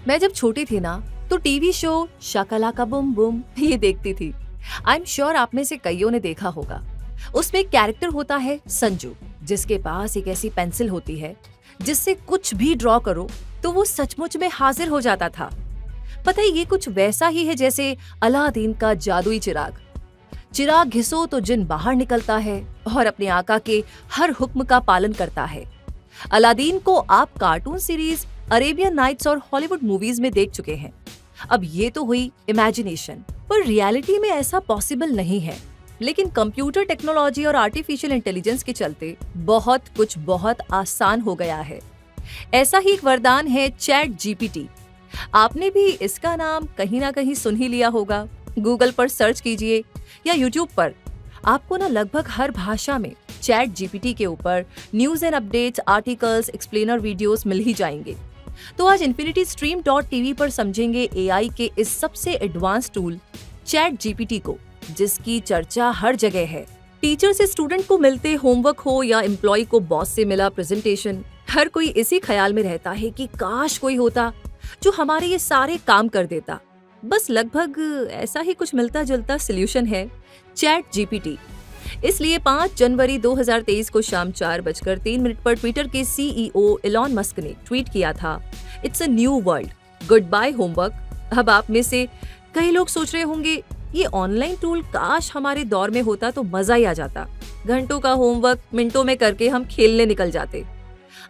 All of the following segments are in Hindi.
मैं जब छोटी थी ना तो TV show Shakalaka boom boom ये देखती थी। आई एम श्योर आप में से कईयों ने देखा होगा। उसमें एक कैरेक्टर होता है संजू, जिसके पास एक ऐसी पेंसिल होती है जिससे कुछ भी ड्रॉ करो तो वो सचमुच में हाजिर हो जाता था। पता है, ये कुछ वैसा ही है जैसे अलादीन का जादुई चिराग। चिराग घिसो तो जिन बाहर निकलता है और अपने आका के हर हुक्म का पालन करता है। अलादीन को आप कार्टून सीरीज, अरेबियन नाइट्स और हॉलीवुड मूवीज में देख चुके हैं। अब ये तो हुई इमेजिनेशन, पर रियलिटी में ऐसा पॉसिबल नहीं है। लेकिन कंप्यूटर टेक्नोलॉजी और आर्टिफिशियल इंटेलिजेंस के चलते बहुत आसान हो गया है। ऐसा ही एक वरदान है चैट जीपीटी। आपने भी इसका नाम कहीं ना कहीं सुन ही लिया होगा। गूगल पर सर्च कीजिए या यूट्यूब पर, आपको ना लगभग हर भाषा में चैट जीपीटी के ऊपर news and updates, articles, explainer videos मिल ही जाएंगे। तो आज infinitystream.tv पर समझेंगे एआई के इस सबसे एडवांस टूल चैट जीपीटी को, जिसकी चर्चा हर जगह है। टीचर से स्टूडेंट को मिलते होमवर्क हो या एम्प्लॉय को बॉस से मिला प्रेजेंटेशन, हर कोई इसी ख्याल में रहता है कि काश कोई होता जो हमारे ये सारे काम कर देता। बस लगभग ऐसा ही कुछ मिलता जुलता सॉल्यूशन है चैट जीपीटी। इसलिए 5 जनवरी 2023 को शाम 4:03 पर ट्विटर के सीईओ एलॉन मस्क ने ट्वीट किया था, it's a new world, goodbye homework. अब आप में से कई लोग सोच रहे होंगे, ये ऑनलाइन टूल काश हमारे दौर में होता तो मजा ही आ जाता। घंटों का होमवर्क मिनटों में करके हम खेलने निकल जाते।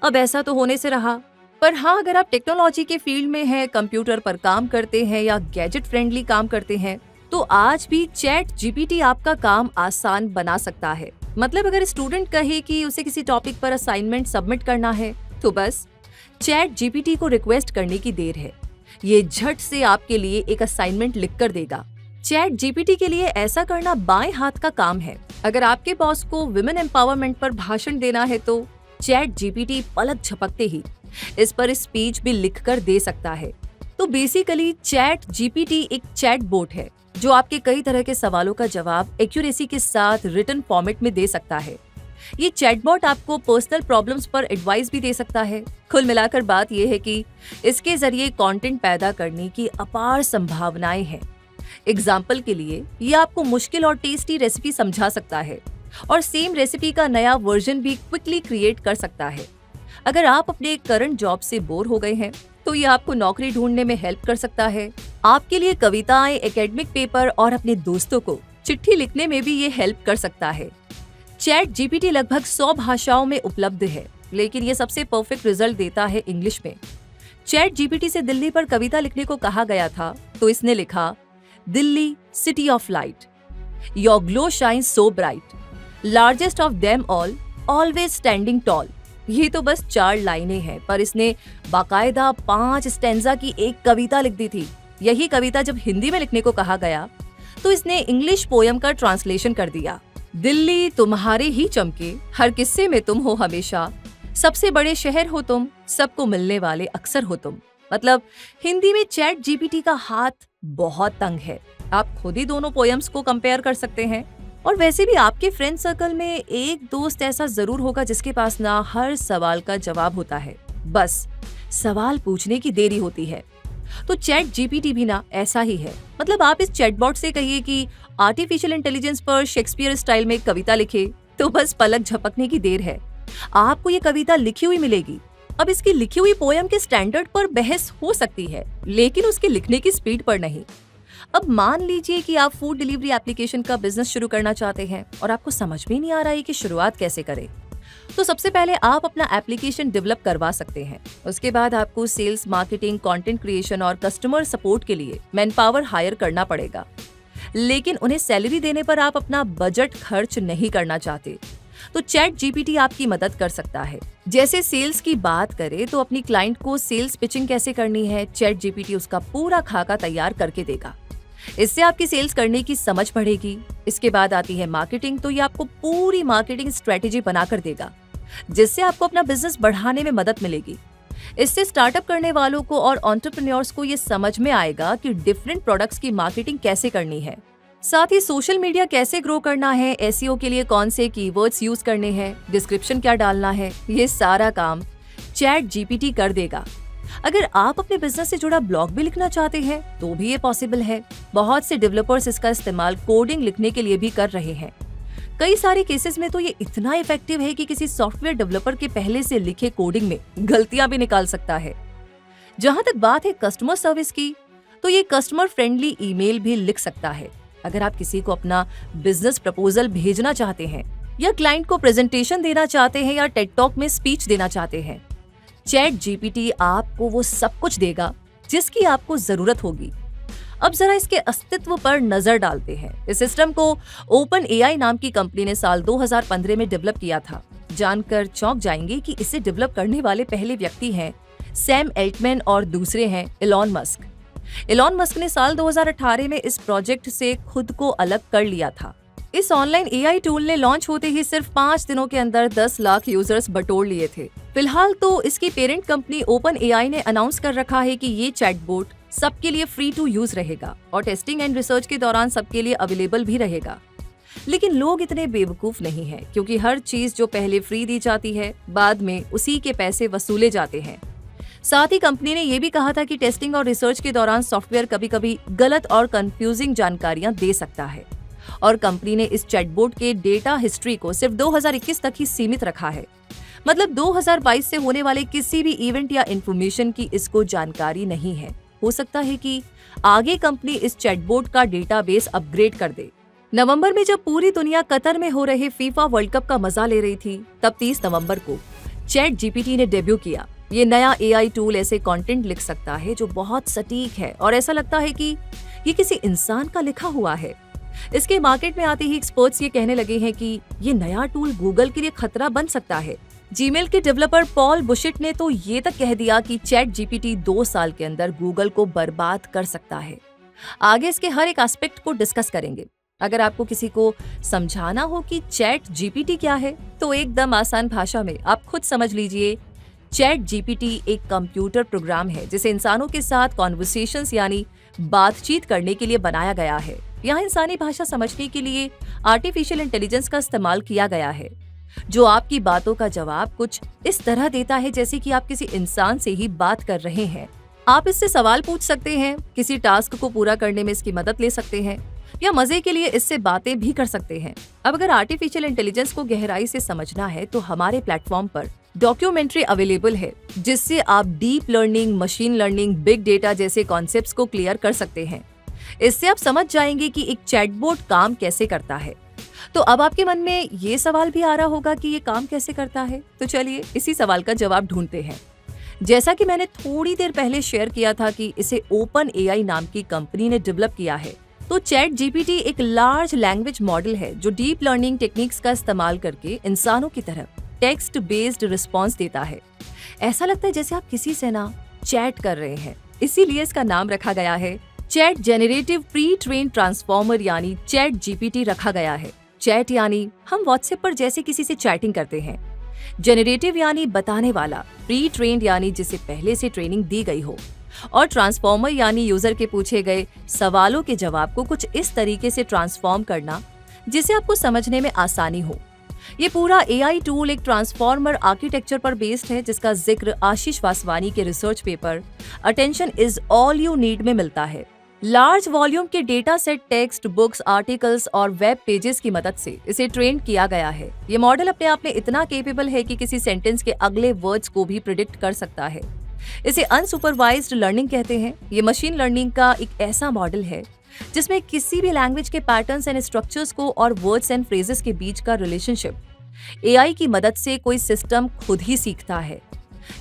अब ऐसा तो होने से रहा, पर हाँ, अगर आप टेक्नोलॉजी के फील्ड में हैं, कंप्यूटर पर काम करते हैं या गैजेट फ्रेंडली काम करते हैं, तो आज भी चैट जीपीटी आपका काम आसान बना सकता है। मतलब अगर स्टूडेंट कहे कि उसे किसी टॉपिक पर असाइनमेंट सबमिट करना है, तो बस चैट जीपीटी को रिक्वेस्ट करने की देर है। ये झट से आपके लिए एक असाइनमेंट लिख कर देगा। चैट जीपीटी के लिए ऐसा करना बाएं हाथ का काम है। अगर आपके बॉस को विमेन एम्पावरमेंट पर भाषण देना है तो चैट जीपीटी पलक झपकते ही इस पर स्पीच भी लिख कर दे सकता है। तो बेसिकली चैट जीपीटी एक चैट बोट है जो आपके कई तरह के सवालों का जवाब एक्यूरेसी के साथ रिटन फॉर्मेट में दे सकता है। ये चैटबॉट आपको पर्सनल प्रॉब्लम्स पर एडवाइस भी दे सकता है। कुल मिलाकर बात यह है कि इसके जरिए कंटेंट पैदा करने की अपार संभावनाएं हैं। एग्जाम्पल के लिए ये आपको मुश्किल और टेस्टी रेसिपी समझा सकता है और सेम रेसिपी का नया वर्जन भी क्विकली क्रिएट कर सकता है। अगर आप अपने करंट जॉब से बोर हो गए हैं तो ये आपको नौकरी ढूंढने में हेल्प कर सकता है। आपके लिए कविताएं, एकेडमिक पेपर और अपने दोस्तों को चिट्ठी लिखने में भी ये हेल्प कर सकता है। चैट जीपीटी लगभग 100 भाषाओं में उपलब्ध है, लेकिन ये सबसे परफेक्ट रिजल्ट देता है इंग्लिश में। चैट जीपीटी से दिल्ली पर कविता लिखने को कहा गया था तो इसने लिखा, Delhi city of light, your glow shine so bright, largest of them all, always standing tall. ये तो बस 4 लाइनें हैं, पर इसने बाकायदा 5 स्टेंजा की एक कविता लिख दी थी। यही कविता जब हिंदी में लिखने को कहा गया तो इसने इंग्लिश पोयम का ट्रांसलेशन कर दिया। दिल्ली तुम्हारे ही चमके, हर किस्से में तुम हो हमेशा, सबसे बड़े शहर हो तुम, सबको मिलने वाले अक्सर हो तुम। मतलब हिंदी में चैट जीपीटी का हाथ बहुत तंग है। आप खुद ही दोनों पोयम्स को कंपेयर कर सकते हैं। और वैसे भी आपके फ्रेंड सर्कल में एक दोस्त ऐसा जरूर होगा जिसके पास ना हर सवाल का जवाब होता है, बस सवाल पूछने की देरी होती है। तो चैट जीपीटी भी ना ऐसा ही है। मतलब आप इस चैटबॉट से कहिए कि आर्टिफिशियल इंटेलिजेंस पर शेक्सपियर स्टाइल में कविता लिखे, तो बस पलक झपकने की देर है, आपको ये कविता लिखी हुई मिलेगी। अब इसकी लिखी हुई पोयम के स्टैंडर्ड पर बहस हो सकती है, लेकिन उसके लिखने की स्पीड पर नहीं। अब मान लीजिए कि आप फूड डिलीवरी एप्लीकेशन का बिजनेस शुरू करना चाहते हैं और आपको समझ में नहीं आ रहा है कि शुरुआत कैसे करें। तो सबसे पहले आप अपना एप्लीकेशन डेवलप करवा सकते हैं। उसके बाद आपको सेल्स, मार्केटिंग, कंटेंट क्रिएशन और कस्टमर सपोर्ट के लिए मैन पावर हायर करना पड़ेगा। लेकिन उन्हें सैलरी देने पर आप अपना बजट खर्च नहीं करना चाहते, तो चैट जीपीटी आपकी मदद कर सकता है। जैसे सेल्स की बात करें तो अपनी क्लाइंट को सेल्स पिचिंग कैसे करनी है, चैट जीपीटी उसका पूरा खाका तैयार करके देगा। इससे आपकी सेल्स करने की समझ बढ़ेगी। इसके बाद आती है मार्केटिंग, तो ये आपको पूरी मार्केटिंग स्ट्रेटेजी बनाकर देगा, जिससे आपको अपना बिजनेस बढ़ाने में मदद मिलेगी। इससे स्टार्टअप करने वालों को और एंटरप्रेन्योर्स को ये समझ में आएगा कि डिफरेंट प्रोडक्ट्स की मार्केटिंग कैसे करनी है। साथ ही सोशल मीडिया कैसे ग्रो करना है, एसईओ के लिए कौन से कीवर्ड्स यूज करने हैं, डिस्क्रिप्शन क्या डालना है, ये सारा काम चैट जीपीटी कर देगा। अगर आप अपने बिजनेस से जुड़ा ब्लॉग भी लिखना चाहते हैं तो भी ये पॉसिबल है। बहुत से डेवलपर्स इसका इस्तेमाल कोडिंग लिखने के लिए भी कर रहे हैं। कई सारे केसेस में तो ये इतना इफेक्टिव है कि किसी सॉफ्टवेयर डेवलपर के पहले से लिखे कोडिंग में गलतियां भी निकाल सकता है। जहां तक बात है कस्टमर सर्विस की, तो ये कस्टमर फ्रेंडली ईमेल भी लिख सकता है। अगर आप किसी को अपना बिजनेस प्रपोजल भेजना चाहते हैं या क्लाइंट को प्रेजेंटेशन देना चाहते हैं या टेड टॉक में स्पीच देना चाहते हैं, चैट जीपीटी आपको वो सब कुछ देगा जिसकी आपको जरूरत होगी। अब जरा इसके अस्तित्व पर नजर डालते हैं। इस सिस्टम को ओपन एआई नाम की कंपनी ने साल 2015 में डेवलप किया था। जानकर चौंक जाएंगे कि इसे डेवलप करने वाले पहले व्यक्ति हैं सैम एल्टमैन और दूसरे हैं एलॉन मस्क। एलॉन मस्क ने साल 2018 में इस प्रोजेक्ट से खुद को अलग कर लिया था। इस ऑनलाइन एआई टूल ने लॉन्च होते ही सिर्फ 5 दिनों के अंदर 10 लाख यूजर्स बटोर लिए थे। फिलहाल तो इसकी पेरेंट कंपनी ओपन एआई ने अनाउंस कर रखा है कि ये चैटबॉट सबके लिए फ्री टू यूज रहेगा और टेस्टिंग एंड रिसर्च के दौरान सबके लिए अवेलेबल भी रहेगा। लेकिन लोग इतने बेवकूफ नहीं हैं, क्योंकि हर चीज जो पहले फ्री दी जाती है बाद में उसी के पैसे वसूले जाते हैं। साथ ही कंपनी ने यह भी कहा था कि टेस्टिंग और रिसर्च के दौरान सॉफ्टवेयर कभी-कभी गलत और कंफ्यूजिंग जानकारियां दे सकता है और कंपनी ने इस चैटबॉट के डेटा हिस्ट्री को सिर्फ 2021 तक ही सीमित रखा है। मतलब 2022 से होने वाले किसी भी इवेंट या इंफॉर्मेशन की इसको जानकारी नहीं है। हो सकता है कि आगे कंपनी इस चैटबॉट का डेटाबेस अपग्रेड कर दे। नवंबर में जब पूरी दुनिया कतर में हो रहे फीफा वर्ल्ड कप का मजा ले रही थी, तब 30 नवंबर को चैट जीपीटी ने डेब्यू किया। ये नया एआई टूल ऐसे कंटेंट लिख सकता है जो बहुत सटीक है और ऐसा लगता है कि ये किसी इंसान का लिखा हुआ है। इसके मार्केट में आते ही एक्सपर्ट्स ये कहने लगे हैं कि ये नया टूल गूगल के लिए खतरा बन सकता है। जीमेल के डेवलपर पॉल बुशिट ने तो ये तक कह दिया कि चैट जीपीटी 2 साल के अंदर गूगल को बर्बाद कर सकता है। आगे इसके हर एक एस्पेक्ट को डिस्कस करेंगे। अगर आपको किसी को समझाना हो कि चैट जीपीटी क्या है, तो एकदम आसान भाषा में आप खुद समझ लीजिए। चैट जीपीटी एक कंप्यूटर प्रोग्राम है जिसे इंसानों के साथ कॉन्वर्सेशंस यानी बातचीत करने के लिए बनाया गया है। यहाँ इंसानी भाषा समझने के लिए आर्टिफिशियल इंटेलिजेंस का इस्तेमाल किया गया है, जो आपकी बातों का जवाब कुछ इस तरह देता है जैसे कि आप किसी इंसान से ही बात कर रहे हैं। आप इससे सवाल पूछ सकते हैं, किसी टास्क को पूरा करने में इसकी मदद ले सकते हैं या मजे के लिए इससे बातें भी कर सकते हैं। अब अगर आर्टिफिशियल इंटेलिजेंस को गहराई से समझना है तो हमारे प्लेटफॉर्म पर डॉक्यूमेंट्री अवेलेबल है, जिससे आप deep learning, machine learning, big data जैसे कॉन्सेप्ट्स को क्लियर कर सकते हैं। इससे आप समझ जाएंगे कि एक चैटबॉट काम कैसे करता है। तो अब आपके मन में ये सवाल भी आ रहा होगा कि ये काम कैसे करता है, तो चलिए इसी सवाल का जवाब ढूंढते हैं। जैसा कि मैंने थोड़ी देर पहले शेयर किया था कि इसे ओपन एआई नाम की कंपनी ने डेवलप किया है, तो चैट जीपीटी एक लार्ज लैंग्वेज मॉडल है जो डीप लर्निंग टेक्निक्स का इस्तेमाल करके इंसानों की तरह टेक्स्ट बेस्ड रिस्पॉन्स देता है। ऐसा लगता है जैसे आप किसी से ना चैट कर रहे हैं, इसीलिए इसका नाम रखा गया है chat generative pre train transformer यानी चैट जीपीटी रखा गया है। चैट यानी हम व्हाट्सएप पर जैसे किसी से चैटिंग करते हैं, जेनरेटिव यानी बताने वाला, प्री ट्रेन्ड यानी जिसे पहले से ट्रेनिंग दी गई हो, और ट्रांसफॉर्मर यानी यूजर के पूछे गए सवालों के जवाब को कुछ इस तरीके से ट्रांसफॉर्म करना जिसे आपको समझने में आसानी हो। ये पूरा एआई टूल एक ट्रांसफॉर्मर आर्किटेक्चर पर बेस्ड है, जिसका जिक्र आशीष वासवानी के research paper attention is all you need में मिलता है। लार्ज वॉल्यूम के data set, text, books, articles और वेब पेजेस की मदद से इसे ट्रेन किया गया है। ये मॉडल अपने आप में इतना केपेबल है कि किसी सेंटेंस के अगले वर्ड्स को भी प्रिडिक्ट कर सकता है। इसे अनसुपरवाइज्ड लर्निंग कहते हैं। ये मशीन लर्निंग का एक ऐसा मॉडल है जिसमें किसी भी लैंग्वेज के पैटर्न्स एंड स्ट्रक्चर्स को और वर्ड्स एंड फ्रेजेस के बीच का रिलेशनशिप एआई की मदद से कोई सिस्टम खुद ही सीखता है।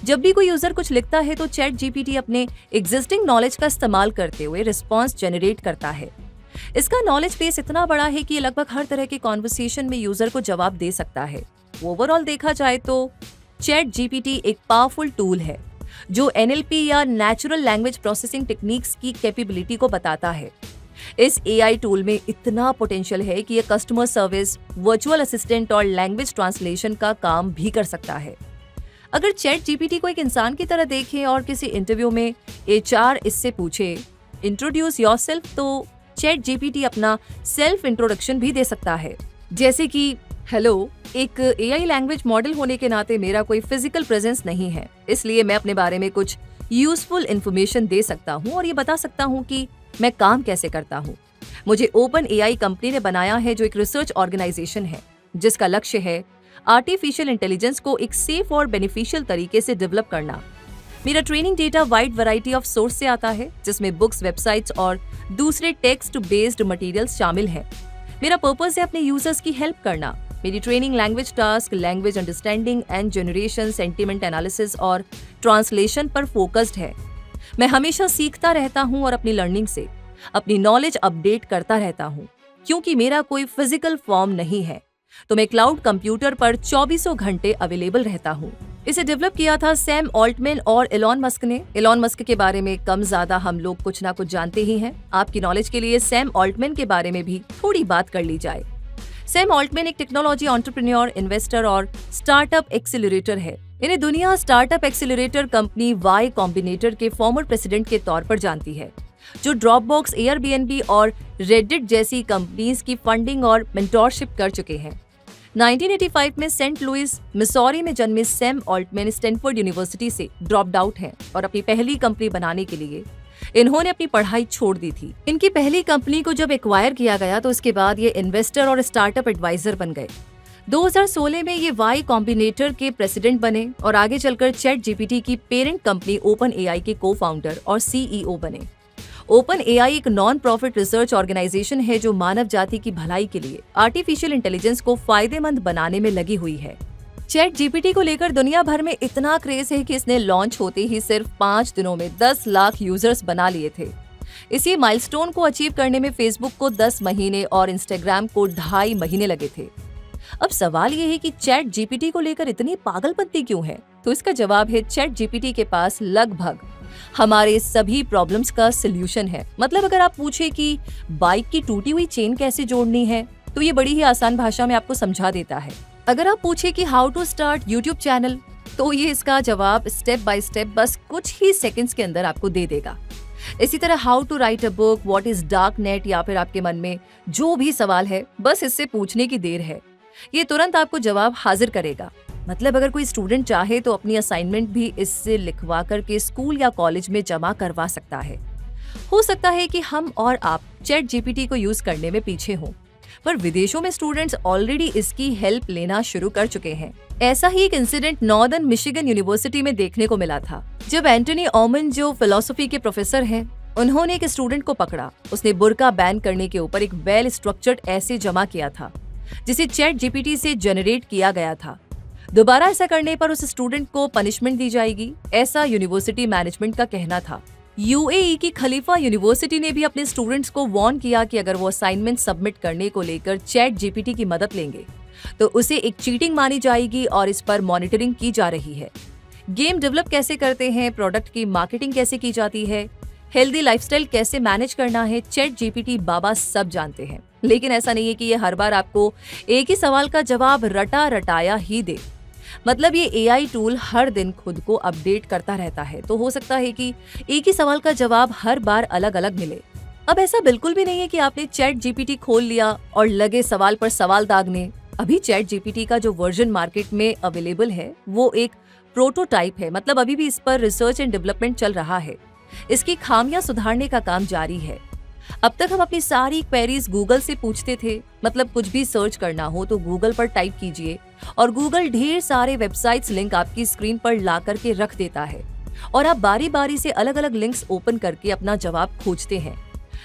जब भी कोई यूजर कुछ लिखता है तो चैट जीपीटी अपने एग्जिस्टिंग नॉलेज का इस्तेमाल करते हुए रिस्पॉन्स जनरेट करता है। इसका नॉलेज बेस इतना बड़ा है कि ये लगभग हर तरह के कॉन्वर्सेशन में यूजर को जवाब दे सकता है। ओवरऑल देखा जाए तो चैट जीपीटी एक पावरफुल टूल है जो एनएलपी या नेचुरल लैंग्वेज प्रोसेसिंग टेक्निक्स की कैपेबिलिटी को बताता है। इस एआई टूल में इतना पोटेंशियल है कि ये कस्टमर सर्विस, वर्चुअल असिस्टेंट और लैंग्वेज ट्रांसलेशन का काम भी कर सकता है। अगर चैट जीपीटी को एक इंसान की तरह देखें और किसी इंटरव्यू में एचआर इससे पूछे इंट्रोड्यूस योरसेल्फ, तो चैट जीपीटी अपना सेल्फ इंट्रोडक्शन भी दे सकता है, जैसे कि हेलो, एक एआई लैंग्वेज मॉडल होने के नाते मेरा कोई फिजिकल प्रेजेंस नहीं है, इसलिए मैं अपने बारे में कुछ यूजफुल इंफॉर्मेशन दे सकता हूँ और ये बता सकता हूँ कि मैं काम कैसे करता हूँ। मुझे ओपन एआई कंपनी ने बनाया है, जो एक रिसर्च ऑर्गेनाइजेशन है जिसका लक्ष्य है आर्टिफिशियल इंटेलिजेंस को एक सेफ और बेनिफिशियल तरीके से डेवलप करना। मेरा training data wide variety of source से आता है, जिसमें बुक्स, वेबसाइट्स और दूसरे टेक्स्ट बेस्ड मटेरियल्स शामिल हैं। मेरा पर्पस है अपने यूजर्स की हेल्प करना। मेरी training language task, language understanding and generation, sentiment analysis और ट्रांसलेशन पर फोकस्ड है। मैं हमेशा सीखता रहता हूँ और अपनी लर्निंग से अपनी नॉलेज अपडेट करता रहता हूँ। क्योंकि मेरा कोई फिजिकल फॉर्म नहीं है, तो मैं क्लाउड कंप्यूटर पर 24 घंटे अवेलेबल रहता हूँ। इसे डेवलप किया था सैम ऑल्टमैन और एलॉन मस्क ने। एलॉन मस्क के बारे में कम ज्यादा हम लोग कुछ ना कुछ जानते ही हैं। आपकी नॉलेज के लिए सैम ऑल्टमैन के बारे में भी थोड़ी बात कर ली जाए। सैम ऑल्टमैन एक टेक्नोलॉजी एंटरप्रेन्योर, इन्वेस्टर और स्टार्टअप एक्सीलरेटर है। इन्हें दुनिया startup accelerator company Y Combinator के फॉर्मर प्रेसिडेंट के तौर पर जानती है, जो ड्रॉपबॉक्स, एयरबीएनबी और रेडिट जैसी कंपनीज की फंडिंग और मेंटोरशिप कर चुके हैं। 1985 में सेंट लुइस, मिसौरी में जन्मे सैम ऑल्टमैन स्टैनफोर्ड यूनिवर्सिटी से ड्रॉप्ड आउट हैं और अपनी पहली कंपनी बनाने के लिए इन्होंने अपनी पढ़ाई छोड़ दी थी। इनकी पहली कंपनी को जब एक्वायर किया गया तो उसके बाद ये इन्वेस्टर और स्टार्टअप एडवाइजर बन गए। 2016 में ये वाई कॉम्बिनेटर के प्रेसिडेंट बने और आगे चलकर चैट जीपीटी की पेरेंट कंपनी ओपन एआई के को फाउंडर और सीईओ बने। ओपन एआई एक नॉन प्रॉफिट रिसर्च ऑर्गेनाइजेशन है जो मानव जाति की भलाई के लिए आर्टिफिशियल इंटेलिजेंस को फायदेमंद बनाने में लगी हुई है। चैट जीपीटी को लेकर दुनिया भर में इतना क्रेज है कि इसने लॉन्च होते ही सिर्फ 5 दिनों में 10 लाख यूजर्स बना लिए थे। इसी माइलस्टोन को अचीव करने में फेसबुक को 10 महीने और इंस्टाग्राम को 2.5 महीने लगे थे। अब सवाल ये है कि चैट जीपीटी को लेकर इतनी पागलपंती क्यों है? तो इसका जवाब है, चैट जीपीटी के पास लगभग हमारे सभी प्रॉब्लम्स का सलूशन है। मतलब अगर आप पूछे कि बाइक की टूटी हुई चेन कैसे जोड़नी है, तो ये बड़ी ही आसान भाषा में आपको समझा देता है। अगर आप पूछे कि how to start YouTube channel, तो ये इसका जवाब स्टेप बाय स्टेप बस कुछ ही सेकंड्स के अंदर आपको दे देगा। इसी तरह how to write a book, what is dark net, या फिर आपके मन में जो भी सवाल है बस इससे पूछने की देर है, ये तुरंत आपको जवाब हाजिर करेगा। मतलब अगर कोई स्टूडेंट चाहे तो अपनी असाइनमेंट भी इससे लिखवा करके स्कूल या कॉलेज में जमा करवा सकता है। हो सकता है कि हम और आप चैट जीपीटी को यूज करने में पीछे हों, पर विदेशों में स्टूडेंट्स ऑलरेडी इसकी हेल्प लेना शुरू कर चुके हैं। ऐसा ही एक इंसिडेंट नॉर्दर्न मिशिगन यूनिवर्सिटी में देखने को मिला था, जब एंटनी ऑमन, जो फिलोसफी के प्रोफेसर हैं, उन्होंने एक स्टूडेंट को पकड़ा। उसने बुर्का बैन करने के ऊपर एक वेल स्ट्रक्चर्ड ऐसे जमा किया था जिसे चैट जीपीटी से जनरेट किया गया था। दोबारा ऐसा करने पर उस स्टूडेंट को पनिशमेंट दी जाएगी, ऐसा यूनिवर्सिटी मैनेजमेंट का कहना था। यूएई की खलीफा यूनिवर्सिटी ने भी अपने स्टूडेंट्स को वार्न किया कि अगर वो असाइनमेंट सबमिट करने को लेकर चैट जीपीटी की मदद लेंगे तो उसे एक चीटिंग मानी जाएगी और इस पर मॉनिटरिंग की जा रही है। गेम डेवलप कैसे करते हैं, प्रोडक्ट की मार्केटिंग कैसे की जाती है, हेल्दी लाइफस्टाइल कैसे मैनेज करना है, चैट जीपीटी बाबा सब जानते हैं। लेकिन ऐसा नहीं है कि ये हर बार आपको एक ही सवाल का जवाब रटा रटाया ही दे। मतलब ये एआई टूल हर दिन खुद को अपडेट करता रहता है, तो हो सकता है कि एक ही सवाल का जवाब हर बार अलग अलग मिले। अब ऐसा बिल्कुल भी नहीं है कि आपने चैट जीपीटी खोल लिया और लगे सवाल पर सवाल दागने। अभी चैट जीपीटी का जो वर्जन मार्केट में अवेलेबल है वो एक प्रोटोटाइप है। मतलब अभी भी इस पर रिसर्च एंड डेवलपमेंट चल रहा है। इसकी खामियां सुधारने का काम जारी है। अब तक हम अपनी सारी क्वेरीज गूगल से पूछते थे। मतलब कुछ भी सर्च करना हो तो गूगल पर टाइप कीजिए और गूगल ढेर सारे वेबसाइट्स लिंक आपकी स्क्रीन पर ला करके रख देता है और आप बारी बारी से अलग अलग लिंक्स ओपन करके अपना जवाब खोजते हैं।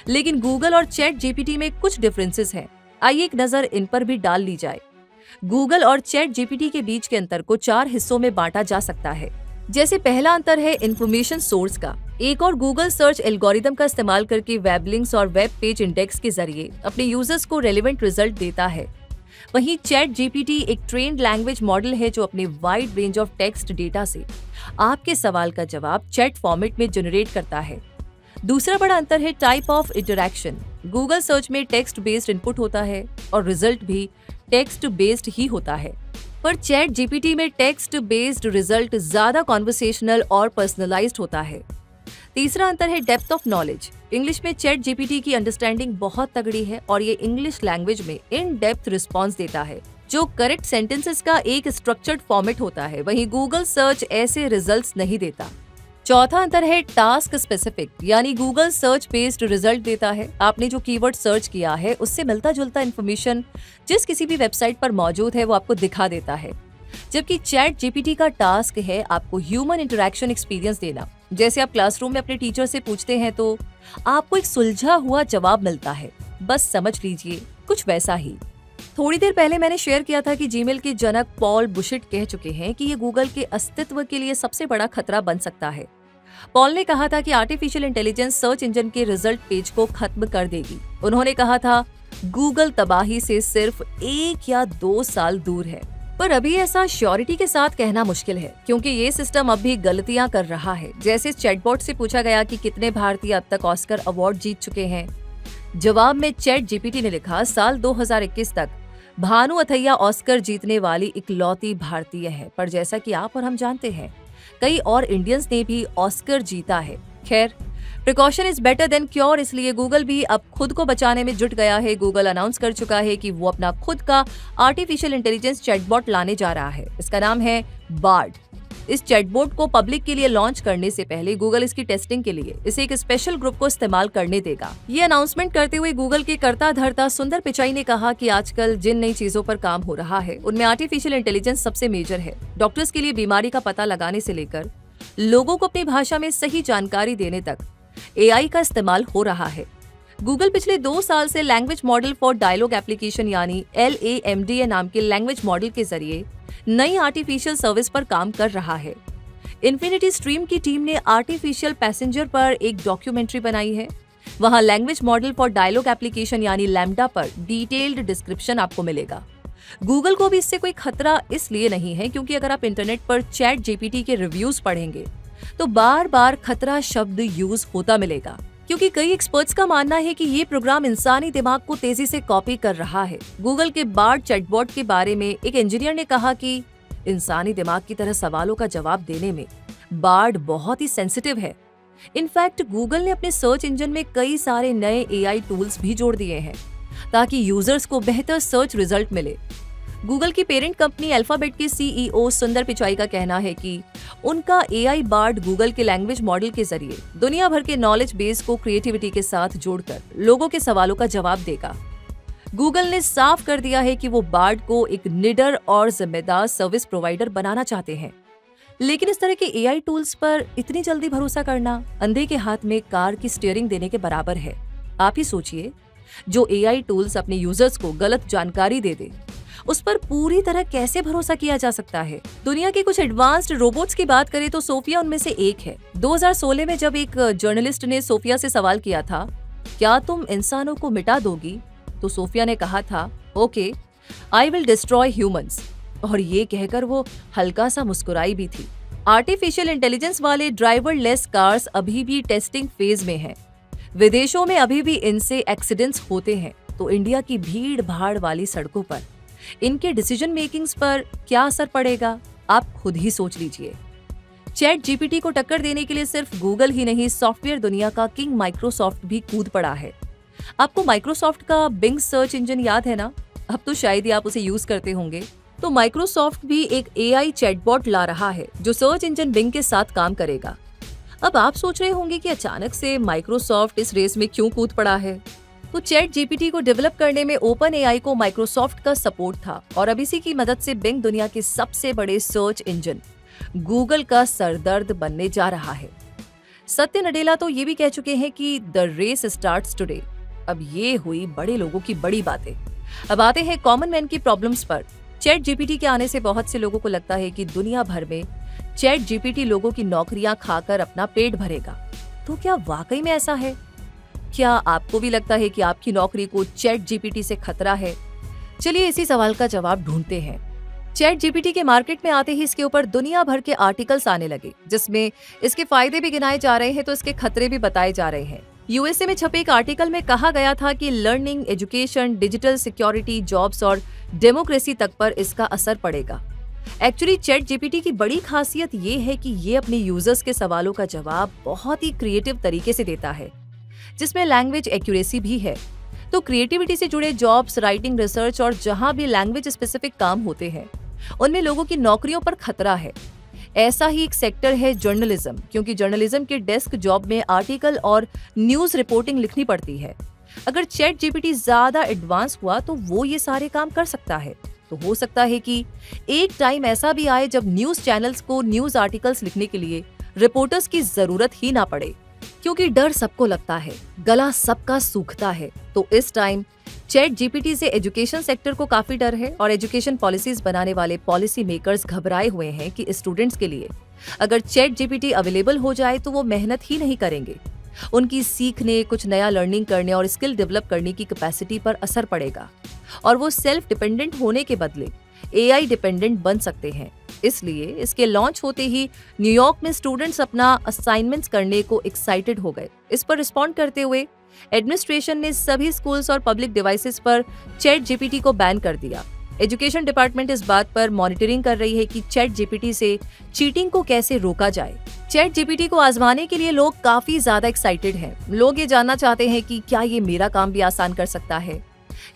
लेकिन गूगल और चैट जीपीटी में कुछ डिफरेंसेस हैं। आइए एक नजर इन पर भी डाल ली जाए। गूगल और चैट जीपीटी के बीच के अंतर को 4 हिस्सों में बांटा जा सकता है। जैसे पहला अंतर है इंफॉर्मेशन सोर्स का। एक और गूगल सर्च एल्गोरिदम का इस्तेमाल करके वेब लिंक्स और वेब पेज इंडेक्स के जरिए अपने यूजर्स को रेलेवेंट रिजल्ट देता है। वहीं चैट जीपीटी एक ट्रेन्ड लैंग्वेज मॉडल है जो अपने wide range of text data से आपके सवाल का जवाब चैट फॉर्मेट में जनरेट करता है। दूसरा बड़ा अंतर है type of interaction. Google search में टेक्स्ट बेस्ड इनपुट होता है और रिजल्ट भी टेक्स्ट बेस्ड ही होता है, पर चैट जीपीटी में टेक्स्ट बेस्ड रिजल्ट ज्यादा कॉन्वर्सेशनल और पर्सनलाइज्ड होता है। तीसरा अंतर है डेप्थ ऑफ नॉलेज। इंग्लिश में चैट जीपीटी की अंडरस्टैंडिंग बहुत तगड़ी है और ये इंग्लिश लैंग्वेज में इन डेप्थ रिस्पॉन्स देता है जो करेक्ट सेंटेंसेस का एक स्ट्रक्चर्ड फॉर्मेट होता है। वहीं गूगल सर्च ऐसे रिजल्ट्स नहीं देता। चौथा अंतर है टास्क स्पेसिफिक, यानी गूगल सर्च बेस्ड रिजल्ट देता है। आपने जो कीवर्ड सर्च किया है उससे मिलता जुलता इन्फॉर्मेशन जिस किसी भी वेबसाइट पर मौजूद है वो आपको दिखा देता है। जबकि चैट जीपीटी का टास्क है आपको ह्यूमन इंटरेक्शन एक्सपीरियंस देना। जैसे आप क्लासरूम में अपने टीचर से पूछते हैं तो आपको एक सुलझा हुआ जवाब मिलता है, बस समझ लीजिए कुछ वैसा ही। थोड़ी देर पहले मैंने शेयर किया था कि जीमेल के जनक पॉल बुशिट कह चुके हैं कि ये गूगल के अस्तित्व के लिए सबसे बड़ा खतरा बन सकता है। पॉल ने कहा था कि आर्टिफिशियल इंटेलिजेंस सर्च इंजन के रिजल्ट पेज को खत्म कर देगी। उन्होंने कहा था गूगल तबाही से सिर्फ 1 या 2 साल दूर है। पर अभी ऐसा श्योरिटी के साथ कहना मुश्किल है, क्योंकि ये सिस्टम अब भी गलतियां कर रहा है। जैसे चैटबॉट से पूछा गया कि कितने भारतीय अब तक ऑस्कर अवार्ड जीत चुके हैं। जवाब में चैट जीपीटी ने लिखा, साल 2021 तक भानु अथैया ऑस्कर जीतने वाली इकलौती भारतीय है। पर जैसा कि आप और हम जानते हैं, कई और इंडियंस ने भी ऑस्कर जीता है। खैर, precaution is better than cure, इसलिए गूगल भी अब खुद को बचाने में जुट गया है। गूगल अनाउंस कर चुका है कि वो अपना खुद का आर्टिफिशियल इंटेलिजेंस चैटबॉट लाने जा रहा है। इसका नाम है बार्ड। इस चैटबॉट को पब्लिक के लिए लॉन्च करने से पहले गूगल इसकी टेस्टिंग के लिए इसे एक स्पेशल ग्रुप को इस्तेमाल करने देगा। ये अनाउंसमेंट करते हुए गूगल के कर्ता धर्ता सुंदर पिचाई ने कहा कि आजकल जिन नई चीजों पर काम हो रहा है उनमें आर्टिफिशियल इंटेलिजेंस सबसे मेजर है। डॉक्टर्स के लिए बीमारी का पता लगाने से लेकर लोगों को अपनी भाषा में सही जानकारी देने तक एआई का इस्तेमाल हो रहा है। गूगल पिछले 2 साल से language model for dialogue application यानी LAMDA नाम के लैंग्वेज मॉडल के जरिए नई आर्टिफिशियल सर्विस पर काम कर रहा है। इन्फिनिटी स्ट्रीम की टीम ने आर्टिफिशियल पैसेंजर पर एक डॉक्यूमेंट्री बनाई है। वहां language model for dialogue application यानी लैम्डा पर डिटेल्ड डिस्क्रिप्शन आपको मिलेगा। गूगल को भी इससे कोई खतरा इसलिए नहीं है क्योंकि अगर आप इंटरनेट पर चैट जीपीटी के रिव्यूज पढ़ेंगे तो बार बार खतरा शब्द यूज होता मिलेगा, क्योंकि कई एक्सपर्ट्स का मानना है कि ये प्रोग्राम इंसानी दिमाग को तेजी से कॉपी कर रहा है। गूगल के बार्ड चैटबॉट के बारे में एक इंजीनियर ने कहा कि इंसानी दिमाग की तरह सवालों का जवाब देने में बार्ड बहुत ही सेंसिटिव है। इनफैक्ट गूगल ने अपने सर्च इंजन में कई सारे नए एआई टूल्स भी जोड़ दिए हैं ताकि यूजर्स को बेहतर सर्च रिजल्ट मिले। गूगल की पेरेंट कंपनी अल्फाबेट के सीईओ सुंदर पिचाई का कहना है कि उनका एआई बार्ड गूगल के लैंग्वेज मॉडल के जरिए दुनिया भर के नॉलेज बेस को क्रिएटिविटी के साथ जोड़कर लोगों के सवालों का जवाब देगा। गूगल ने साफ कर दिया है कि वो बार्ड को एक निडर और जिम्मेदार सर्विस प्रोवाइडर बनाना चाहते हैं। लेकिन इस तरह के एआई टूल्स पर इतनी जल्दी भरोसा करना अंधे के हाथ में कार की स्टीयरिंग देने के बराबर है। आप ही सोचिए, जो एआई टूल्स अपने यूजर्स को गलत जानकारी दे दे उस पर पूरी तरह कैसे भरोसा किया जा सकता है। दुनिया के कुछ एडवांस्ड रोबोट्स की बात करें तो सोफिया उनमें से एक है। 2016 में जब एक जर्नलिस्ट ने सोफिया से सवाल किया था, क्या तुम इंसानों को मिटा दोगी, तो सोफिया ने कहा था, okay, I will destroy humans, और ये कहकर वो हल्का सा मुस्कुराई भी थी। आर्टिफिशियल इंटेलिजेंस वाले ड्राइवरलेस कार्स अभी भी टेस्टिंग फेज में हैं। विदेशों में अभी भी इनसे एक्सीडेंट्स होते हैं, तो इंडिया की भीड़ भाड़ वाली सड़कों पर इनके डिसीजन मेकिंग्स पर क्या असर पड़ेगा, आप खुद ही सोच लीजिए। चैट जीपीटी को टक्कर देने के लिए सिर्फ गूगल ही नहीं, सॉफ्टवेयर दुनिया का किंग माइक्रोसॉफ्ट भी कूद पड़ा है। आपको माइक्रोसॉफ्ट का बिंग सर्च इंजन याद है ना? अब तो शायद ही आप उसे यूज करते होंगे। तो माइक्रोसॉफ्ट भी एक एआई चैटबॉट ला रहा है जो सर्च इंजन बिंग के साथ काम करेगा। अब आप सोच रहे होंगे कि अचानक से माइक्रोसॉफ्ट इस रेस में क्यों कूद पड़ा है। तो चैट जीपीटी को डेवलप करने में ओपन एआई को माइक्रोसॉफ्ट का सपोर्ट था और अब इसी की मदद से बिंग दुनिया के सबसे बड़े सर्च इंजन गूगल का सरदर्द बनने जा रहा है। सत्य नडेला तो ये भी कह चुके हैं कि द रेस स्टार्ट्स टुडे। अब ये हुई बड़े लोगों की बड़ी बातें। अब आते हैं कॉमन मैन की प्रॉब्लम्स पर। चैट जीपीटी के आने से बहुत से लोगों को लगता है कि दुनिया भर में चैट जीपीटी लोगों की नौकरियां खाकर अपना पेट भरेगा। तो क्या वाकई में ऐसा है? क्या आपको भी लगता है कि आपकी नौकरी को चैट जीपीटी से खतरा है? चलिए इसी सवाल का जवाब ढूंढते हैं। चैट जीपीटी के मार्केट में आते ही इसके ऊपर दुनिया भर के आर्टिकल्स आने लगे, जिसमें इसके फायदे भी गिनाए जा रहे हैं तो इसके खतरे भी बताए जा रहे हैं। यूएसए में छपे एक आर्टिकल में कहा गया था कि learning, education, digital security, jobs और डेमोक्रेसी तक पर इसका असर पड़ेगा। एक्चुअली चैट जीपीटी की बड़ी खासियत ये है कि ये अपने यूजर्स के सवालों का जवाब बहुत ही क्रिएटिव तरीके से देता है, जिसमें लैंग्वेज एक्यूरेसी भी है। तो क्रिएटिविटी से जुड़े जॉब्स, राइटिंग, रिसर्च और जहां भी लैंग्वेज स्पेसिफिक काम होते हैं उनमें लोगों की नौकरियों पर खतरा है। ऐसा ही एक सेक्टर है जर्नलिज्म, क्योंकि जर्नलिज्म के डेस्क जॉब में आर्टिकल और न्यूज रिपोर्टिंग लिखनी पड़ती है। अगर चैट जीपीटी ज्यादा एडवांस हुआ तो वो ये सारे काम कर सकता है। तो हो सकता है कि एक टाइम ऐसा भी आए जब न्यूज चैनल्स को न्यूज आर्टिकल्स लिखने के लिए रिपोर्टर्स की जरूरत ही ना पड़े, क्योंकि डर सबको लगता है, गला सबका सूखता है। तो इस टाइम चैट जीपीटी से एजुकेशन सेक्टर को काफी डर है और एजुकेशन पॉलिसीज बनाने वाले पॉलिसी मेकर्स घबराए हुए हैं कि स्टूडेंट्स के लिए अगर चैट जीपीटी अवेलेबल हो जाए तो वो मेहनत ही नहीं करेंगे। उनकी सीखने, कुछ नया लर्निंग करने और स्किल डेवलप करने की कैपेसिटी पर असर पड़ेगा और वो सेल्फ डिपेंडेंट होने के बदले एआई डिपेंडेंट बन सकते हैं। इसलिए इसके लॉन्च होते ही न्यूयॉर्क में स्टूडेंट्स अपना असाइनमेंट्स करने को एक्साइटेड हो गए। इस पर रिस्पॉन्ड करते हुए एडमिनिस्ट्रेशन ने सभी स्कूल्स और पब्लिक डिवाइसेस पर चैट जीपीटी को बैन कर दिया। एजुकेशन डिपार्टमेंट इस बात पर मॉनिटरिंग कर रही है कि चैट जीपीटी से चीटिंग को कैसे रोका जाए। चैट जीपीटी को आजमाने के लिए लोग काफी ज्यादा एक्साइटेड हैं। लोग ये जानना चाहते हैं कि क्या ये मेरा काम भी आसान कर सकता है।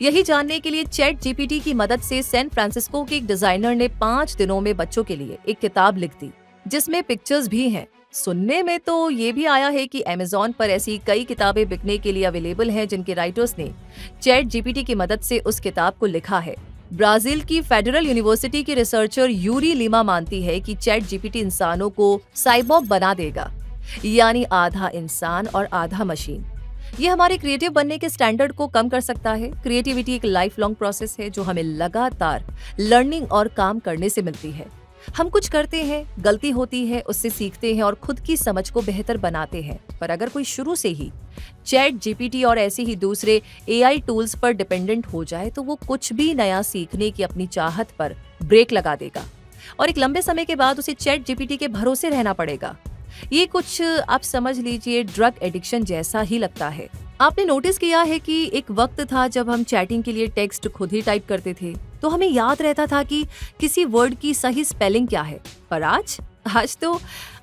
यही जानने के लिए चैट जीपीटी की मदद से सैन फ्रांसिस्को के एक डिजाइनर ने 5 दिनों में बच्चों के लिए एक किताब लिख दी, जिसमें पिक्चर्स भी हैं। सुनने में तो ये भी आया है कि अमेज़न पर ऐसी कई किताबें बिकने के लिए अवेलेबल हैं जिनके राइटर्स ने चैट जीपीटी की मदद से उस किताब को लिखा है। ब्राजील की फेडरल यूनिवर्सिटी की रिसर्चर यूरी लिमा मानती है कि चैट जीपीटी इंसानों को साइबॉर्ग बना देगा, यानी आधा इंसान और आधा मशीन। ये हमारे क्रिएटिव बनने के स्टैंडर्ड को कम कर सकता है। क्रिएटिविटी एक लाइफ लॉन्ग प्रोसेस है जो हमें लगातार लर्निंग और काम करने से मिलती है। हम कुछ करते हैं, गलती होती है, उससे सीखते हैं और खुद की समझ को बेहतर बनाते हैं। पर अगर कोई शुरू से ही चैट जीपीटी और ऐसे ही दूसरे एआई टूल्स पर डिपेंडेंट हो जाए तो वो कुछ भी नया सीखने की अपनी चाहत पर ब्रेक लगा देगा और एक लंबे समय के बाद उसे चैट जीपीटी के भरोसे रहना पड़ेगा। ये कुछ आप समझ लीजिए ड्रग एडिक्शन जैसा ही लगता है। आपने नोटिस किया है कि एक वक्त था जब हम चैटिंग के लिए टेक्स्ट खुद ही टाइप करते थे तो हमें याद रहता था कि किसी वर्ड की सही स्पेलिंग क्या है, पर आज तो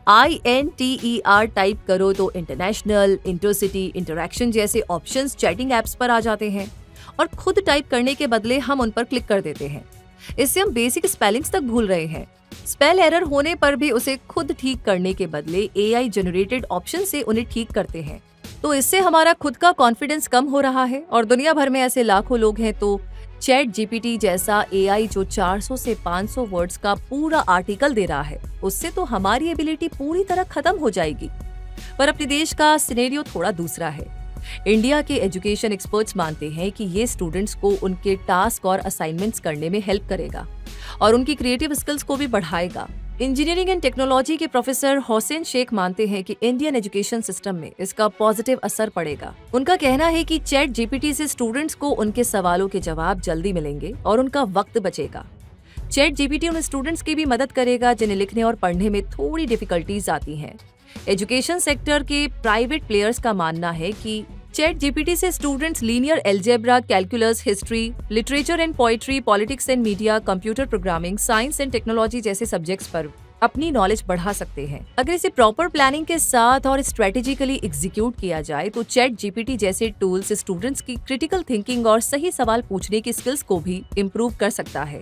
INTER टाइप करो तो इंटरनेशनल, इंटरसिटी, इंटरैक्शन जैसे ऑप्शंस चैटिंग एप्स पर आ जाते हैं और खुद टाइप करने के बदले हम उन पर क्लिक कर देते हैं। इससे हम बेसिक स्पेलिंग्स तक भूल रहे हैं। स्पेल एरर होने पर भी उसे खुद ठीक करने के बदले एआई जनरेटेड ऑप्शन से उन्हें ठीक करते हैं। तो इससे हमारा खुद का कॉन्फिडेंस कम हो रहा है और दुनिया भर में ऐसे लाखों लोग हैं। तो चैट जीपीटी जैसा एआई जो 400 से 500 वर्ड्स का पूरा आर्टिकल दे रहा है, उससे तो हमारी एबिलिटी पूरी तरह खत्म हो जाएगी। पर अपने देश का सिनेरियो थोड़ा दूसरा है। इंडिया के एजुकेशन एक्सपर्ट्स मानते हैं कि ये स्टूडेंट्स को उनके टास्क और असाइनमेंट्स करने में हेल्प करेगा और उनकी क्रिएटिव स्किल्स को भी बढ़ाएगा। इंजीनियरिंग एंड टेक्नोलॉजी के प्रोफेसर हुसैन शेख मानते हैं कि इंडियन एजुकेशन सिस्टम में इसका पॉजिटिव असर पड़ेगा। उनका कहना है कि चैट जीपीटी से स्टूडेंट्स को उनके सवालों के जवाब जल्दी मिलेंगे और उनका वक्त बचेगा। चैट जीपीटी उन स्टूडेंट्स की भी मदद करेगा जिन्हें लिखने और पढ़ने में थोड़ी डिफिकल्टीज आती हैं। एजुकेशन सेक्टर के प्राइवेट प्लेयर्स का मानना है कि चैट जीपीटी से students linear algebra, calculus, history, literature and poetry, politics and media, computer programming, science and technology जैसे सब्जेक्ट्स पर अपनी नॉलेज बढ़ा सकते हैं। अगर इसे प्रॉपर प्लानिंग के साथ और स्ट्रेटेजिकली एग्जीक्यूट किया जाए तो चैट जीपीटी जैसे टूल्स स्टूडेंट्स की क्रिटिकल थिंकिंग और सही सवाल पूछने की स्किल्स को भी इम्प्रूव कर सकता है।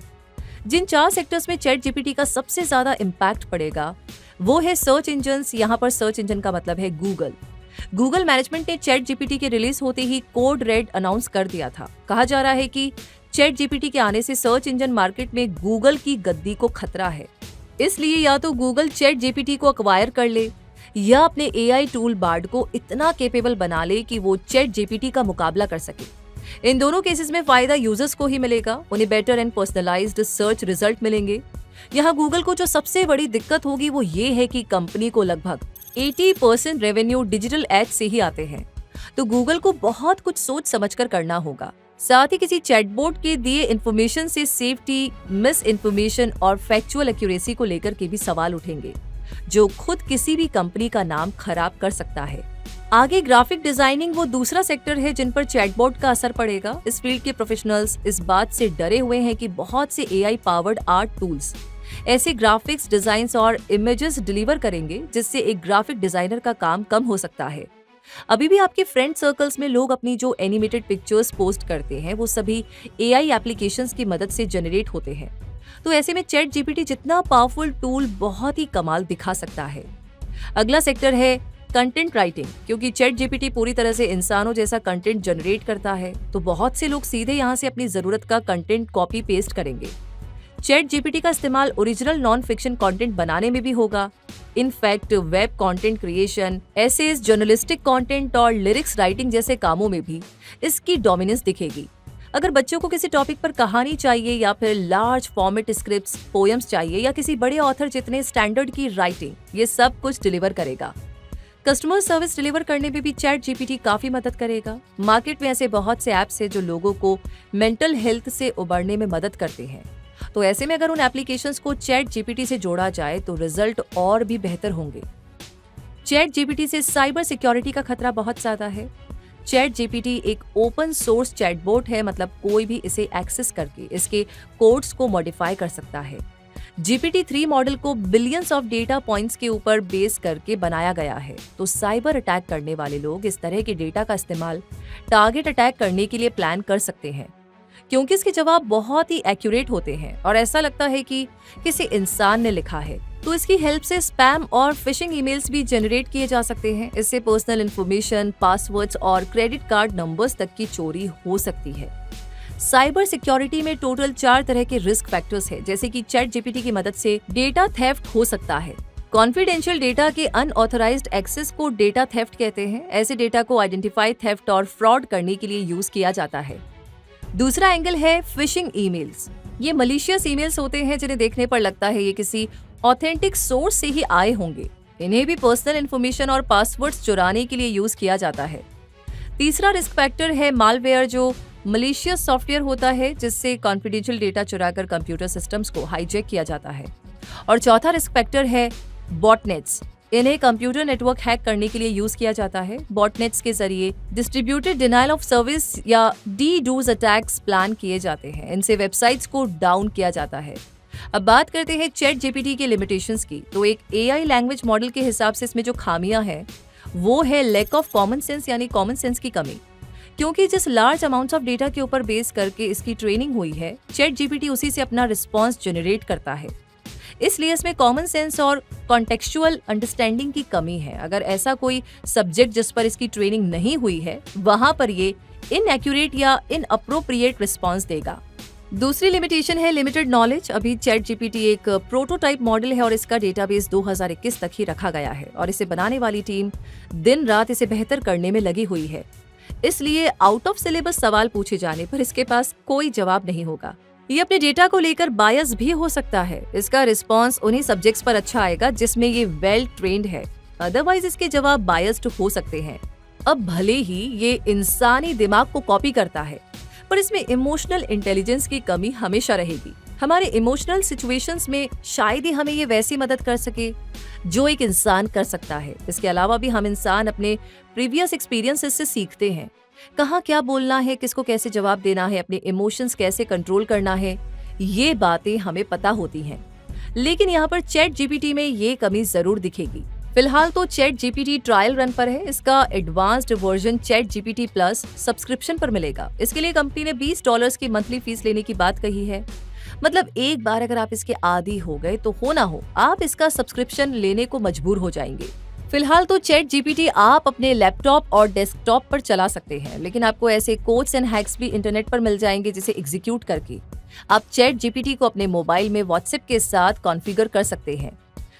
जिन 4 सेक्टर्स में चैट जीपीटी का सबसे ज्यादा इम्पैक्ट पड़ेगा वो है सर्च इंजन्स। यहाँ पर सर्च इंजन का मतलब है गूगल मैनेजमेंट ने चैट जीपीटी के रिलीज होते ही कोड रेड अनाउंस कर दिया था। कहा जा रहा है कि चैट जीपीटी के आने से सर्च इंजन मार्केट में गूगल की गद्दी को खतरा है। इसलिए या तो गूगल चैट जीपीटी को अक्वायर कर ले या अपने एआई टूल बार्ड को इतना कैपेबल बना ले कि वो चैट जीपीटी का मुकाबला कर सके। इन दोनों केसेस में फायदा यूजर्स को ही मिलेगा, उन्हें better and personalised search result मिलेंगे। यहाँ गूगल को जो सबसे बड़ी दिक्कत होगी वो ये है कि कंपनी को लगभग 80% रेवेन्यू डिजिटल एड से ही आते हैं, तो गूगल को बहुत कुछ सोच समझकर करना होगा। साथ ही किसी चैटबॉट के दिए इन्फॉर्मेशन से सेफ्टी, मिस इन्फॉर्मेशन और फैक्चुअल एक्यूरेसी को लेकर के भी सवाल उठेंगे, जो खुद किसी भी कंपनी का नाम खराब कर सकता है। आगे ग्राफिक डिजाइनिंग वो दूसरा सेक्टर है जिन पर चैटबॉट का असर पड़ेगा। इस फील्ड के प्रोफेशनल्स इस बात से डरे हुए हैं कि बहुत से एआई पावर्ड आर्ट टूल्स ऐसे ग्राफिक्स, डिजाइन्स और इमेजेस डिलीवर करेंगे जिससे एक ग्राफिक डिजाइनर का काम कम हो सकता है। अभी भी आपके फ्रेंड सर्कल्स में लोग अपनी जो एनिमेटेड पिक्चर्स पोस्ट करते हैं वो सभी एआई एप्लीकेशंस की मदद से जनरेट होते हैं। तो ऐसे में चैट जीपीटी जितना पावरफुल टूल बहुत ही कमाल दिखा सकता है। अगला सेक्टर है कंटेंट राइटिंग। क्योंकि चैट जीपीटी पूरी तरह से इंसानों जैसा कंटेंट जनरेट करता है, तो बहुत से लोग सीधे यहाँ से अपनी जरूरत का कंटेंट कॉपी पेस्ट करेंगे। चैट जीपीटी का इस्तेमाल ओरिजिनल नॉन फिक्शन कंटेंट बनाने में भी होगा। In fact web content creation, essays, journalistic content और लिरिक्स राइटिंग जैसे कामों में भी इसकी डोमिनेंस दिखेगी। अगर बच्चों को किसी टॉपिक पर कहानी चाहिए या फिर लार्ज फॉर्मेट स्क्रिप्ट्स, पोएम्स चाहिए या किसी बड़े ऑथर जितने स्टैंडर्ड की राइटिंग, ये सब कुछ डिलीवर करेगा। कस्टमर सर्विस डिलीवर करने में भी चैट जीपीटी काफी मदद करेगा। मार्केट में ऐसे बहुत से ऐप्स हैं जो लोगों को मेंटल हेल्थ से उबरने में मदद करते हैं। तो ऐसे में अगर उन एप्लीकेशंस को चैट जीपीटी से जोड़ा जाए तो रिजल्ट और भी बेहतर होंगे। चैट जीपीटी से साइबर सिक्योरिटी का खतरा बहुत ज्यादा है। चैट जीपीटी एक ओपन सोर्स चैटबॉट है, मतलब कोई भी इसे एक्सेस करके इसके कोड्स को मॉडिफाई कर सकता है। GPT-3 मॉडल को बिलियंस ऑफ डेटा पॉइंट्स के ऊपर बेस करके बनाया गया है। तो साइबर अटैक करने वाले लोग इस तरह के डेटा का इस्तेमाल टारगेट अटैक करने के लिए प्लान कर सकते हैं, क्योंकि इसके जवाब बहुत ही एक्यूरेट होते हैं और ऐसा लगता है कि किसी इंसान ने लिखा है। तो इसकी हेल्प से स्पैम और फिशिंग ईमेल्स भी जनरेट किए जा सकते हैं। इससे पर्सनल इंफॉर्मेशन, पासवर्ड्स और क्रेडिट कार्ड नंबर्स तक की चोरी हो सकती है। साइबर सिक्योरिटी में टोटल 4 तरह के रिस्क फैक्टर्स हैं, जैसे कि चैट जीपीटी की मदद से डेटा थेफ्ट हो सकता है। कॉन्फिडेंशियल डेटा के अनऑथराइज्ड एक्सेस को डेटा थेफ्ट कहते हैं। ऐसे डेटा को आइडेंटिफाई, थेफ्ट और फ्रॉड करने के लिए यूज किया जाता है। दूसरा एंगल है फिशिंग ईमेल्स। ये मलिशियस ईमेल्स होते हैं जिन्हें देखने पर लगता है ये किसी ऑथेंटिक सोर्स से ही आए होंगे। इन्हें भी पर्सनल इंफॉर्मेशन और पासवर्ड्स चुराने के लिए यूज किया जाता है। तीसरा रिस्क फैक्टर है मालवेयर, जो मलिशियस सॉफ्टवेयर होता है जिससे कॉन्फिडेंशियल डेटा चुराकर कंप्यूटर सिस्टम्स को हाईजैक किया जाता है। और चौथा रिस्क फैक्टर है बॉटनेट्स। इन्हें कंप्यूटर नेटवर्क हैक करने के लिए यूज किया जाता है। बॉटनेट्स के जरिए डिस्ट्रीब्यूटेड डिनायल ऑफ सर्विस या डीडोज अटैक्स प्लान किए जाते हैं। इनसे वेबसाइट्स को डाउन किया जाता है। अब बात करते हैं चैट जीपीटी के लिमिटेशंस की। तो एक एआई लैंग्वेज मॉडल के हिसाब से इसमें जो खामियां हैं वो है लैक ऑफ कॉमन सेंस, यानी कॉमन सेंस की कमी। क्योंकि जिस लार्ज अमाउंट्स ऑफ डेटा के ऊपर बेस करके इसकी ट्रेनिंग हुई है, चैट जीपीटी उसी से अपना रिस्पॉन्स जनरेट करता है। इसलिए इसमें कॉमन सेंस और कॉन्टेक्चुअल अंडरस्टैंडिंग की कमी है। अगर ऐसा कोई सब्जेक्ट जिस पर इसकी ट्रेनिंग नहीं हुई है, वहां पर ये इनएक्यूरेट या इनअप्रोप्रिएट रिस्पॉन्स देगा। दूसरी लिमिटेशन है लिमिटेड नॉलेज। अभी चैट जीपीटी एक प्रोटोटाइप मॉडल है और इसका डेटाबेस 2021 तक ही रखा गया है और इसे बनाने वाली टीम दिन रात इसे बेहतर करने में लगी हुई है। इसलिए आउट ऑफ सिलेबस सवाल पूछे जाने पर इसके पास कोई जवाब नहीं होगा। ये अपने डेटा को लेकर बायस भी हो सकता है। इसका रिस्पॉन्स उन्हीं सब्जेक्ट्स पर अच्छा आएगा जिसमें ये वेल ट्रेन्ड है, अदरवाइज इसके जवाब बायस्ड हो सकते हैं। अब भले ही ये इंसानी दिमाग को कॉपी करता है, पर इसमें इमोशनल इंटेलिजेंस की कमी हमेशा रहेगी। हमारे इमोशनल सिचुएशंस में शायद ही हमें ये वैसी मदद कर सके जो एक इंसान कर सकता है। इसके अलावा भी हम इंसान अपने प्रीवियस एक्सपीरियंसेस से सीखते हैं, कहाँ क्या बोलना है, किसको कैसे जवाब देना है, अपने इमोशंस कैसे कंट्रोल करना है, ये बातें हमें पता होती हैं। लेकिन यहाँ पर चैट जीपीटी में ये कमी जरूर दिखेगी। फिलहाल तो चैट जीपीटी ट्रायल रन पर है। इसका advanced version chat GPT plus subscription पर मिलेगा। इसके लिए कंपनी ने $20 की मंथली फीस लेने की बात कही है। मतलब एक बार अगर आप इसके आदी हो गए तो हो ना हो, आप इसका सब्सक्रिप्शन लेने को मजबूर हो जाएंगे। फिलहाल तो चैट जीपीटी आप अपने लैपटॉप और डेस्कटॉप पर चला सकते हैं, लेकिन आपको ऐसे कोड्स एंड हैक्स भी इंटरनेट पर मिल जाएंगे जिसे एग्जीक्यूट करके आप चैट जीपीटी को अपने मोबाइल में व्हाट्सएप के साथ कॉन्फ़िगर कर सकते हैं।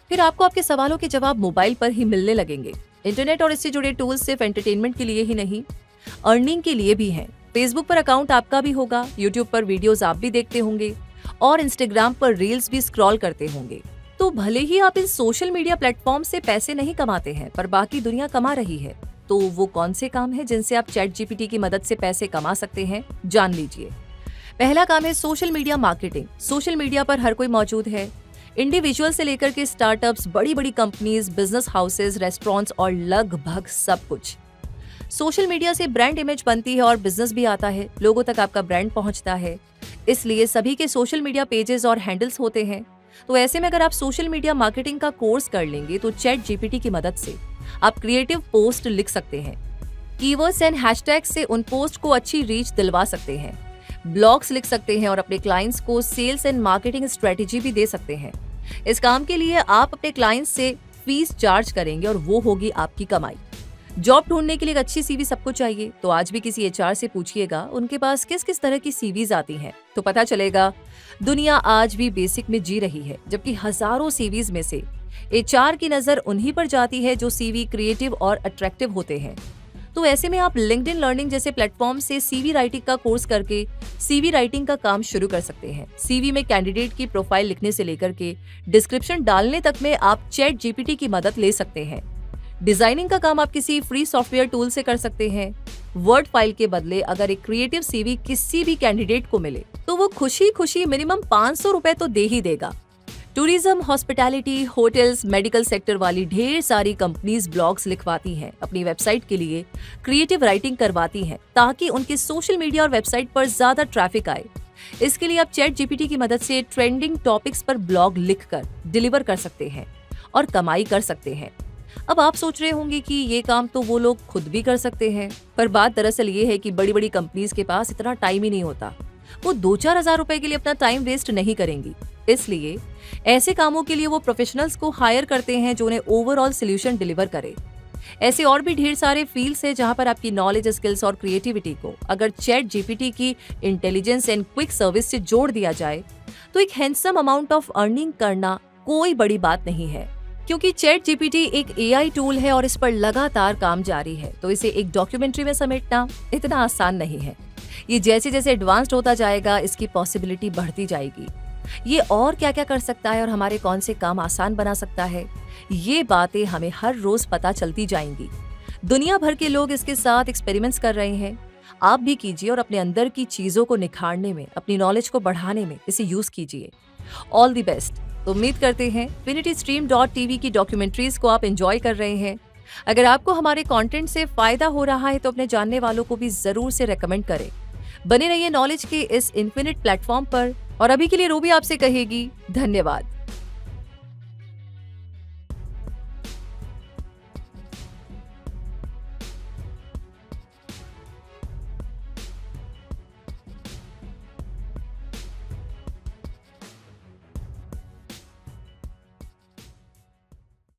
फिर आपको आपके सवालों के जवाब मोबाइल पर ही मिलने लगेंगे। इंटरनेट और इससे जुड़े टूल्स सिर्फ एंटरटेनमेंट के लिए ही नहीं, अर्निंग के लिए भी हैं। फेसबुक पर अकाउंट आपका भी होगा, यूट्यूब पर वीडियोस आप भी देखते होंगे और इंस्टाग्राम पर रील्स भी स्क्रॉल करते होंगे। तो भले ही आप इन सोशल मीडिया प्लेटफॉर्म से पैसे नहीं कमाते हैं, पर बाकी दुनिया कमा रही है। तो वो कौन से काम है जिनसे आप चैट जीपीटी की मदद से पैसे कमा सकते हैं, जान लीजिए। पहला काम है social media marketing. Social media पर हर कोई मौजूद है, इंडिविजुअल से लेकर के स्टार्टअप्स, बड़ी बड़ी कंपनीज, बिजनेस हाउसेज, रेस्टोरेंट्स और लगभग सब कुछ। सोशल मीडिया से ब्रांड इमेज बनती है और बिजनेस भी आता है, लोगों तक आपका ब्रांड पहुंचता है। इसलिए सभी के सोशल मीडिया पेजेस और हैंडल्स होते हैं। तो ऐसे में अगर आप सोशल मीडिया मार्केटिंग का कोर्स कर लेंगे तो चैट जीपीटी की मदद से आप क्रिएटिव पोस्ट लिख सकते हैं। कीवर्ड्स एंड हैशटैग से उन पोस्ट को अच्छी रीच दिलवा सकते हैं। ब्लॉग्स लिख सकते हैं और अपने क्लाइंट्स को सेल्स एंड मार्केटिंग स्ट्रेटेजी भी दे सकते हैं। इस काम के लिए आप अपने क्लाइंट्स से फीस चार्ज करेंगे और वो होगी आपकी कमाई। जॉब ढूंढने के लिए एक अच्छी सीवी सबको चाहिए, तो आज भी किसी एचआर से पूछिएगा उनके पास किस किस तरह की सीवीज आती हैं, तो पता चलेगा दुनिया आज भी बेसिक में जी रही है, जबकि हजारों सीवीज में से एचआर की नजर उन्हीं पर जाती है जो सीवी क्रिएटिव और अट्रैक्टिव होते हैं। तो ऐसे में आप लिंक्डइन लर्निंग जैसे प्लेटफॉर्म से सीवी राइटिंग का कोर्स करके सीवी राइटिंग का काम शुरू कर सकते हैं। सीवी में कैंडिडेट की प्रोफाइल लिखने से लेकर के डिस्क्रिप्शन डालने तक में आप चैट जीपीटी की मदद ले सकते हैं। डिजाइनिंग का काम आप किसी फ्री सॉफ्टवेयर टूल से कर सकते हैं। वर्ड फाइल के बदले अगर एक क्रिएटिव सीवी किसी भी कैंडिडेट को मिले तो वो खुशी खुशी मिनिमम 500 रुपए तो दे ही देगा। Tourism, hospitality, hotels, medical sector वाली ढेर सारी कंपनीज ब्लॉग्स लिखवाती हैं, अपनी वेबसाइट के लिए क्रिएटिव राइटिंग करवाती हैं ताकि उनके सोशल मीडिया और वेबसाइट पर ज्यादा ट्रैफिक आए। इसके लिए आप चैट जीपीटी की मदद से ट्रेंडिंग टॉपिक्स पर ब्लॉग लिखकर डिलीवर कर सकते हैं और कमाई कर सकते हैं। अब आप सोच रहे होंगे कि ये काम तो वो लोग खुद भी कर सकते हैं, पर बात दरअसल ये है कि बड़ी बड़ी कंपनीज के पास इतना टाइम ही नहीं होता। वो 2-4 हजार रुपए के लिए अपना टाइम वेस्ट नहीं करेंगी। इसलिए ऐसे कामों के लिए वो प्रोफेशनल्स को हायर करते हैं जो उन्हें ओवरऑल सोल्यूशन डिलीवर करे। ऐसे और भी ढेर सारे फील्ड्स हैं जहां पर आपकी नॉलेज, स्किल्स और क्रिएटिविटी को अगर चैट जीपीटी की इंटेलिजेंस एंड क्विक सर्विस से जोड़ दिया जाए तो एक हैंडसम अमाउंट ऑफ अर्निंग करना कोई बड़ी बात नहीं है। क्योंकि चैट जीपीटी एक एआई टूल है और इस पर लगातार काम जारी है, तो इसे एक डॉक्यूमेंट्री में समेटना इतना आसान नहीं है। ये जैसे जैसे एडवांस्ड होता जाएगा इसकी पॉसिबिलिटी बढ़ती जाएगी। ये और क्या क्या कर सकता है और हमारे कौन से काम आसान बना सकता है, ये बातें हमें हर रोज पता चलती जाएंगी। दुनिया भर के लोग इसके साथ एक्सपेरिमेंट्स कर रहे हैं। आप भी कीजिए और अपने अंदर की चीजों को निखारने में, अपनी नॉलेज को बढ़ाने में इसे यूज कीजिए। All the best. तो उम्मीद करते हैं FinityStream.tv की डॉक्यूमेंट्रीज को आप एंजॉय कर रहे हैं। अगर आपको हमारे कंटेंट से फायदा हो रहा है तो अपने जानने वालों को भी जरूर से रेकमेंड करें। बने रहिए नॉलेज के इस इन्फिनिट प्लेटफॉर्म पर और अभी के लिए रूबी आपसे कहेगी धन्यवाद।